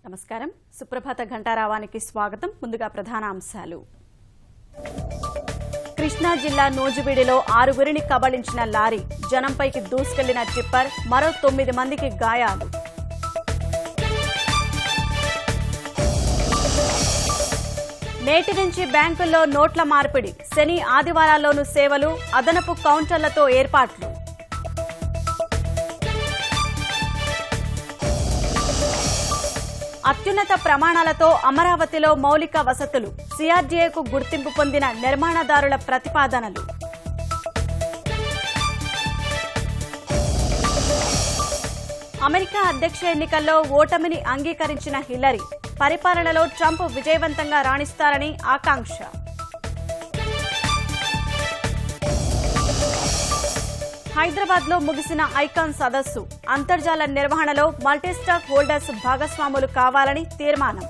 నమస్కారం. సుప్రభాత ఘంటారావానికి స్వాగతం. ముందుగా ప్రధాన అంశాలు. కృష్ణా జిల్లా నూజివీడిలో 6గురిని కబళించిన లారీ, జనంపైకి దూసుకెళ్లిన టిప్పర్, మరో 9 మందికి గాయాలు. నేటి నుంచి బ్యాంకుల్లో నోట్ల మార్పిడి, శని ఆదివారాల్లోనూ సేవలు, అదనపు కౌంటర్లతో ఏర్పాట్లు. అత్యున్నత ప్రమాణాలతో అమరావతిలో మౌలిక వసతులు, సిఆర్డీఏకు గుర్తింపు పొందిన నిర్మాణదారుల ప్రతిపాదనలు. అమెరికా అధ్యక్ష ఎన్నికల్లో ఓటమిని అంగీకరించిన హిల్లరీ, పరిపాలనలో ట్రంప్ విజయవంతంగా రాణిస్తారని ఆకాంక్ష. హైదరాబాద్లో ముగిసిన ఐకాన్ సదస్సు, అంతర్జాల నిర్వహణలో మల్టీస్టాక్ హోల్డర్స్ భాగస్వాములు కావాలని తీర్మానం.